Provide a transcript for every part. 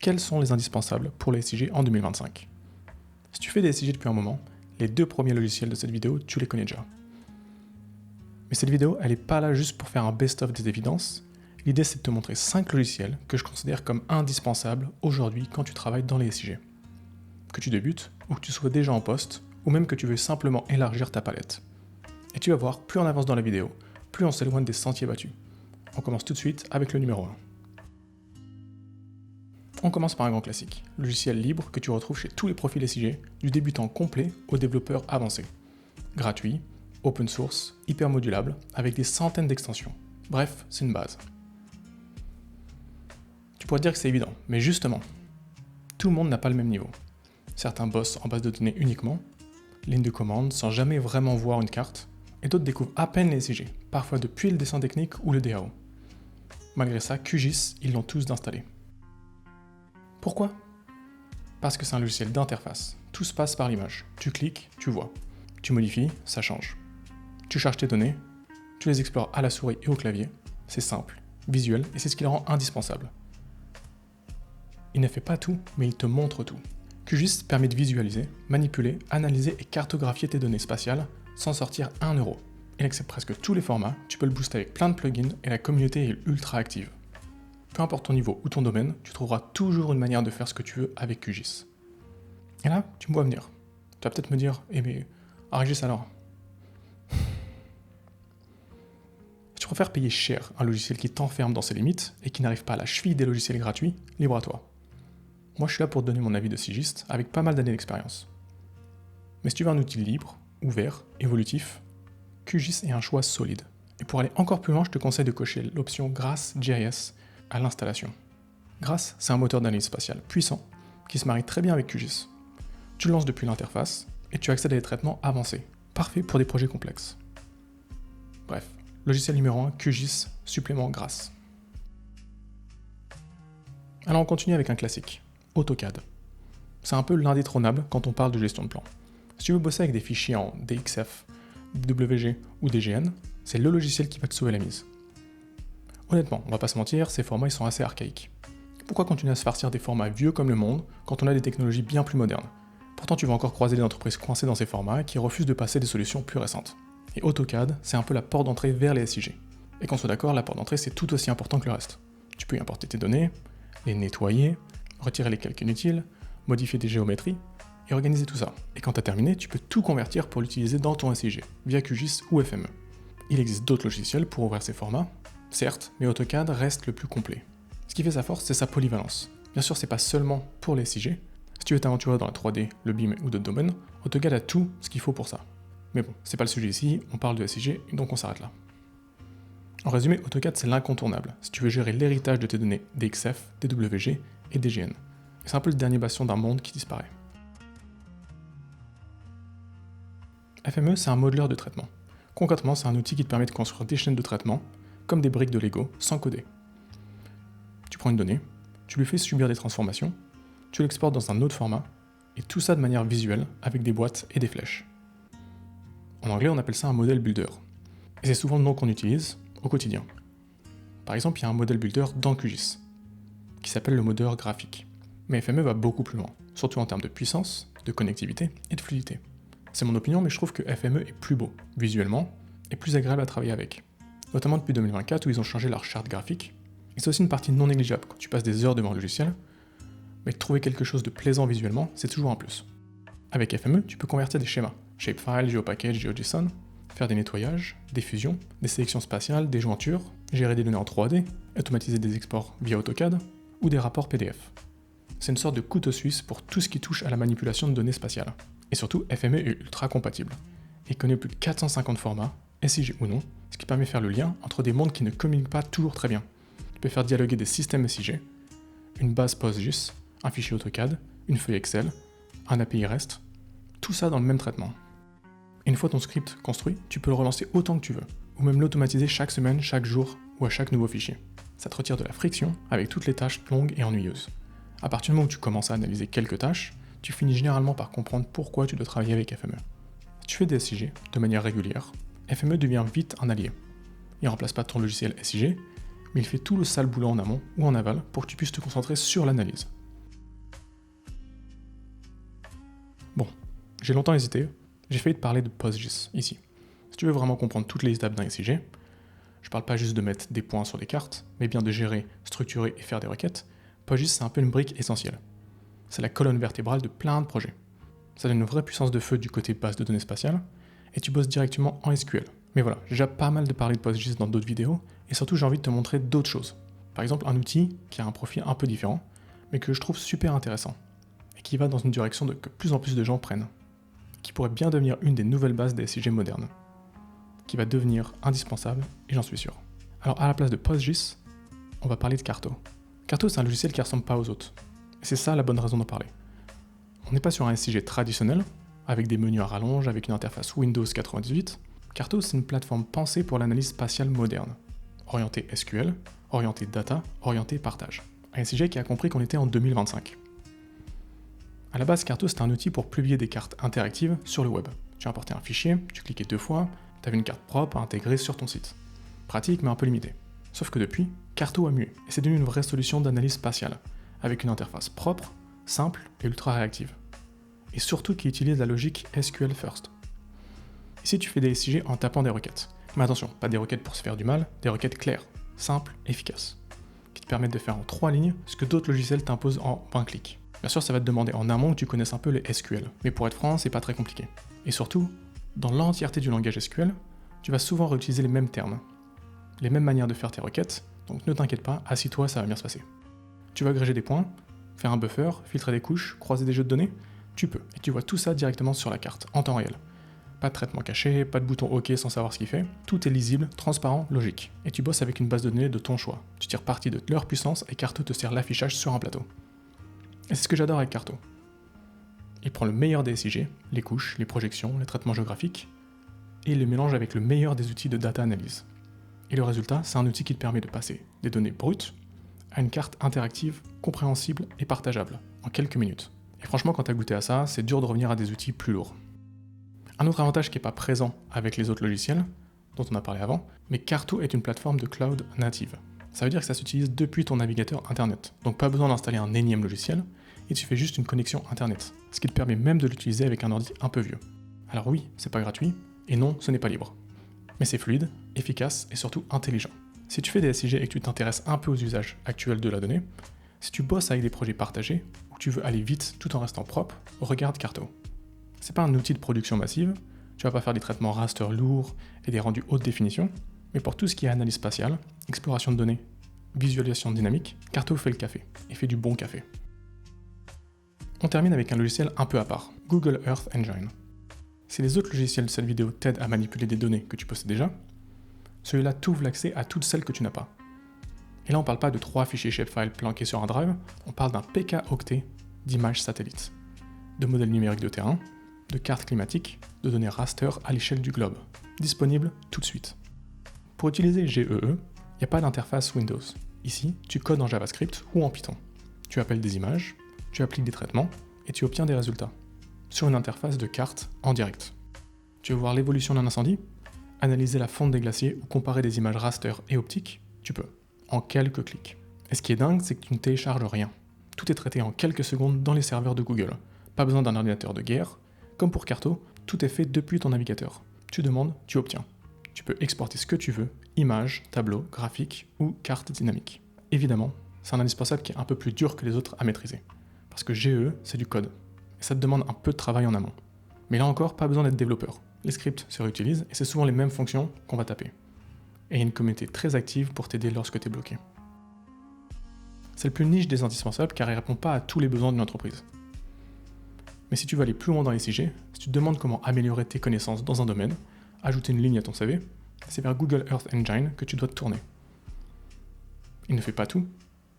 Quels sont les indispensables pour les SIG en 2025? Si tu fais des SIG depuis un moment, les 2 premiers logiciels de cette vidéo, tu les connais déjà. Mais cette vidéo, elle n'est pas là juste pour faire un best-of des évidences. L'idée, c'est de te montrer 5 logiciels que je considère comme indispensables aujourd'hui quand tu travailles dans les SIG. Que tu débutes, ou que tu sois déjà en poste, ou même que tu veux simplement élargir ta palette. Et tu vas voir, plus on avance dans la vidéo, plus on s'éloigne des sentiers battus. On commence tout de suite avec le numéro 1. On commence par un grand classique, logiciel libre que tu retrouves chez tous les profils SIG, du débutant complet au développeur avancé. Gratuit, open source, hyper modulable, avec des centaines d'extensions. Bref, c'est une base. Tu pourrais dire que c'est évident, mais justement, tout le monde n'a pas le même niveau. Certains bossent en base de données uniquement, ligne de commande sans jamais vraiment voir une carte, et d'autres découvrent à peine les SIG, parfois depuis le dessin technique ou le DAO. Malgré ça, QGIS, ils l'ont tous installé. Pourquoi? Parce que c'est un logiciel d'interface. Tout se passe par l'image. Tu cliques, tu vois. Tu modifies, ça change. Tu charges tes données, tu les explores à la souris et au clavier. C'est simple, visuel, et c'est ce qui le rend indispensable. Il ne fait pas tout, mais il te montre tout. QGIS permet de visualiser, manipuler, analyser et cartographier tes données spatiales sans sortir 1 euro. Il accepte presque tous les formats, tu peux le booster avec plein de plugins et la communauté est ultra active. Peu importe ton niveau ou ton domaine, tu trouveras toujours une manière de faire ce que tu veux avec QGIS. Et là, tu me vois venir. Tu vas peut-être me dire, mais ArcGIS alors? Si tu préfères payer cher un logiciel qui t'enferme dans ses limites et qui n'arrive pas à la cheville des logiciels gratuits, libre à toi. Moi je suis là pour te donner mon avis de SIGiste avec pas mal d'années d'expérience. Mais si tu veux un outil libre, ouvert, évolutif, QGIS est un choix solide. Et pour aller encore plus loin, je te conseille de cocher l'option GRASS.js à l'installation. GRASS, c'est un moteur d'analyse spatiale puissant qui se marie très bien avec QGIS. Tu le lances depuis l'interface et tu accèdes à des traitements avancés, parfait pour des projets complexes. Bref, logiciel numéro 1, QGIS, supplément GRASS. Alors on continue avec un classique, AutoCAD. C'est un peu l'indétrônable quand on parle de gestion de plan. Si tu veux bosser avec des fichiers en DXF, WG ou DGN, c'est le logiciel qui va te sauver la mise. Honnêtement, on va pas se mentir, ces formats ils sont assez archaïques. Pourquoi continuer à se farcir des formats vieux comme le monde quand on a des technologies bien plus modernes? Pourtant tu vas encore croiser des entreprises coincées dans ces formats qui refusent de passer des solutions plus récentes. Et AutoCAD, c'est un peu la porte d'entrée vers les SIG. Et qu'on soit d'accord, la porte d'entrée c'est tout aussi important que le reste. Tu peux y importer tes données, les nettoyer, retirer les calques inutiles, modifier des géométries, et organiser tout ça. Et quand tu as terminé, tu peux tout convertir pour l'utiliser dans ton SIG, via QGIS ou FME. Il existe d'autres logiciels pour ouvrir ces formats, certes, mais AutoCAD reste le plus complet. Ce qui fait sa force, c'est sa polyvalence. Bien sûr, c'est pas seulement pour les SIG. Si tu veux t'aventurer dans la 3D, le BIM ou d'autres domaines, AutoCAD a tout ce qu'il faut pour ça. Mais bon, c'est pas le sujet ici, on parle de SIG, donc on s'arrête là. En résumé, AutoCAD c'est l'incontournable, si tu veux gérer l'héritage de tes données DXF, DWG et DGN. C'est un peu le dernier bastion d'un monde qui disparaît. FME, c'est un modeleur de traitement. Concrètement, c'est un outil qui te permet de construire des chaînes de traitement, comme des briques de Lego, sans coder. Tu prends une donnée, tu lui fais subir des transformations, tu l'exportes dans un autre format, et tout ça de manière visuelle, avec des boîtes et des flèches. En anglais, on appelle ça un model builder. Et c'est souvent le nom qu'on utilise au quotidien. Par exemple, il y a un model builder dans QGIS, qui s'appelle le modeur graphique. Mais FME va beaucoup plus loin, surtout en termes de puissance, de connectivité et de fluidité. C'est mon opinion, mais je trouve que FME est plus beau, visuellement, et plus agréable à travailler avec. Notamment depuis 2024 où ils ont changé leur charte graphique. Et c'est aussi une partie non négligeable quand tu passes des heures devant le logiciel, mais trouver quelque chose de plaisant visuellement, c'est toujours un plus. Avec FME, tu peux convertir des schémas, shapefile, geopackage, GeoJSON, faire des nettoyages, des fusions, des sélections spatiales, des jointures, gérer des données en 3D, automatiser des exports via AutoCAD, ou des rapports PDF. C'est une sorte de couteau suisse pour tout ce qui touche à la manipulation de données spatiales. Et surtout, FME est ultra compatible. Il connaît plus de 450 formats, SIG ou non, ce qui permet de faire le lien entre des mondes qui ne communiquent pas toujours très bien. Tu peux faire dialoguer des systèmes SIG, une base PostGIS, un fichier AutoCAD, une feuille Excel, un API REST, tout ça dans le même traitement. Et une fois ton script construit, tu peux le relancer autant que tu veux, ou même l'automatiser chaque semaine, chaque jour, ou à chaque nouveau fichier. Ça te retire de la friction avec toutes les tâches longues et ennuyeuses. À partir du moment où tu commences à analyser quelques tâches, tu finis généralement par comprendre pourquoi tu dois travailler avec FME. Si tu fais des SIG de manière régulière, FME devient vite un allié. Il ne remplace pas ton logiciel SIG, mais il fait tout le sale boulot en amont ou en aval pour que tu puisses te concentrer sur l'analyse. J'ai longtemps hésité, j'ai failli te parler de PostGIS ici. Si tu veux vraiment comprendre toutes les étapes d'un SIG, je parle pas juste de mettre des points sur des cartes, mais bien de gérer, structurer et faire des requêtes, PostGIS c'est un peu une brique essentielle. C'est la colonne vertébrale de plein de projets. Ça donne une vraie puissance de feu du côté base de données spatiales, et tu bosses directement en SQL. Mais voilà, j'ai déjà pas mal de parler de PostGIS dans d'autres vidéos, et surtout j'ai envie de te montrer d'autres choses. Par exemple un outil qui a un profil un peu différent, mais que je trouve super intéressant, et qui va dans une direction que plus en plus de gens prennent, qui pourrait bien devenir une des nouvelles bases des SIG modernes, qui va devenir indispensable, et j'en suis sûr. Alors à la place de PostGIS, on va parler de Carto. Carto c'est un logiciel qui ressemble pas aux autres, et c'est ça la bonne raison d'en parler. On n'est pas sur un SIG traditionnel, avec des menus à rallonge, avec une interface Windows 98. Carto, c'est une plateforme pensée pour l'analyse spatiale moderne, orientée SQL, orientée data, orientée partage. Un SIG qui a compris qu'on était en 2025. À la base, Carto, c'était un outil pour publier des cartes interactives sur le web. Tu importais un fichier, tu cliquais 2 fois, tu avais une carte propre à intégrer sur ton site. Pratique, mais un peu limité. Sauf que depuis, Carto a mué, et c'est devenu une vraie solution d'analyse spatiale, avec une interface propre, simple et ultra réactive. Et surtout qui utilise la logique SQL First. Ici, tu fais des SIG en tapant des requêtes. Mais attention, pas des requêtes pour se faire du mal, des requêtes claires, simples, efficaces, qui te permettent de faire en 3 lignes ce que d'autres logiciels t'imposent en 20 clics. Bien sûr, ça va te demander en amont que tu connaisses un peu les SQL, mais pour être franc, c'est pas très compliqué. Et surtout, dans l'entièreté du langage SQL, tu vas souvent réutiliser les mêmes termes, les mêmes manières de faire tes requêtes, donc ne t'inquiète pas, assis-toi, ça va bien se passer. Tu vas agréger des points, faire un buffer, filtrer des couches, croiser des jeux de données, tu peux, et tu vois tout ça directement sur la carte, en temps réel. Pas de traitement caché, pas de bouton OK sans savoir ce qu'il fait, tout est lisible, transparent, logique. Et tu bosses avec une base de données de ton choix. Tu tires parti de leur puissance et Carto te sert l'affichage sur un plateau. Et c'est ce que j'adore avec Carto. Il prend le meilleur des SIG, les couches, les projections, les traitements géographiques, et il les mélange avec le meilleur des outils de data analyse. Et le résultat, c'est un outil qui te permet de passer des données brutes à une carte interactive, compréhensible et partageable, en quelques minutes. Et franchement, quand tu as goûté à ça, c'est dur de revenir à des outils plus lourds. Un autre avantage qui n'est pas présent avec les autres logiciels, dont on a parlé avant, mais Carto est une plateforme de cloud native. Ça veut dire que ça s'utilise depuis ton navigateur internet, donc pas besoin d'installer un énième logiciel, et tu fais juste une connexion internet, ce qui te permet même de l'utiliser avec un ordi un peu vieux. Alors oui, c'est pas gratuit, et non, ce n'est pas libre. Mais c'est fluide, efficace et surtout intelligent. Si tu fais des SIG et que tu t'intéresses un peu aux usages actuels de la donnée, si tu bosses avec des projets partagés, ou que tu veux aller vite tout en restant propre, regarde Carto. C'est pas un outil de production massive, tu vas pas faire des traitements raster lourds et des rendus haute définition, mais pour tout ce qui est analyse spatiale, exploration de données, visualisation dynamique, Carto fait le café, et fait du bon café. On termine avec un logiciel un peu à part, Google Earth Engine. Si les autres logiciels de cette vidéo t'aident à manipuler des données que tu possèdes déjà, celui-là t'ouvre l'accès à toutes celles que tu n'as pas. Et là on parle pas de 3 fichiers shapefile planqués sur un drive, on parle d'un PK-octet d'images satellites, de modèles numériques de terrain, de cartes climatiques, de données raster à l'échelle du globe, disponibles tout de suite. Pour utiliser GEE, il n'y a pas d'interface Windows. Ici, tu codes en JavaScript ou en Python. Tu appelles des images, tu appliques des traitements et tu obtiens des résultats, sur une interface de carte en direct. Tu veux voir l'évolution d'un incendie? Analyser la fonte des glaciers ou comparer des images raster et optiques? Tu peux, en quelques clics. Et ce qui est dingue, c'est que tu ne télécharges rien. Tout est traité en quelques secondes dans les serveurs de Google. Pas besoin d'un ordinateur de guerre. Comme pour Carto, tout est fait depuis ton navigateur. Tu demandes, tu obtiens. Tu peux exporter ce que tu veux, images, tableaux, graphiques ou cartes dynamiques. Évidemment, c'est un indispensable qui est un peu plus dur que les autres à maîtriser. Parce que GE, c'est du code. Et ça te demande un peu de travail en amont. Mais là encore, pas besoin d'être développeur. Les scripts se réutilisent et c'est souvent les mêmes fonctions qu'on va taper. Et il y a une communauté très active pour t'aider lorsque tu es bloqué. C'est le plus niche des indispensables car il ne répond pas à tous les besoins d'une entreprise. Mais si tu veux aller plus loin dans les SIG, si tu te demandes comment améliorer tes connaissances dans un domaine, ajouter une ligne à ton CV, c'est vers Google Earth Engine que tu dois te tourner. Il ne fait pas tout,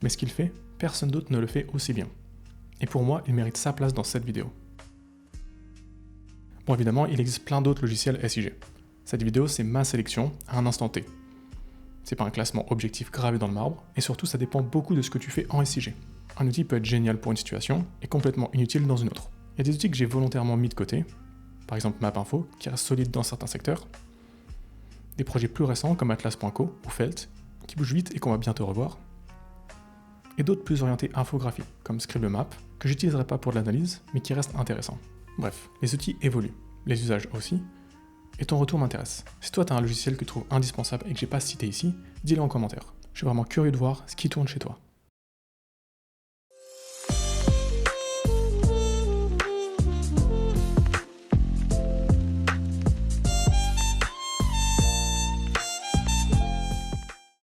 mais ce qu'il fait, personne d'autre ne le fait aussi bien. Et pour moi, il mérite sa place dans cette vidéo. Bon, évidemment, il existe plein d'autres logiciels SIG. Cette vidéo, c'est ma sélection à un instant T. C'est pas un classement objectif gravé dans le marbre, et surtout, ça dépend beaucoup de ce que tu fais en SIG. Un outil peut être génial pour une situation et complètement inutile dans une autre. Il y a des outils que j'ai volontairement mis de côté, par exemple MapInfo, qui reste solide dans certains secteurs, des projets plus récents comme Atlas.co ou Felt, qui bougent vite et qu'on va bientôt revoir, et d'autres plus orientés infographie, comme Scriblemap, que j'utiliserai pas pour de l'analyse, mais qui reste intéressant. Bref, les outils évoluent, les usages aussi, et ton retour m'intéresse. Si toi t'as un logiciel que tu trouves indispensable et que j'ai pas cité ici, dis-le en commentaire. Je suis vraiment curieux de voir ce qui tourne chez toi.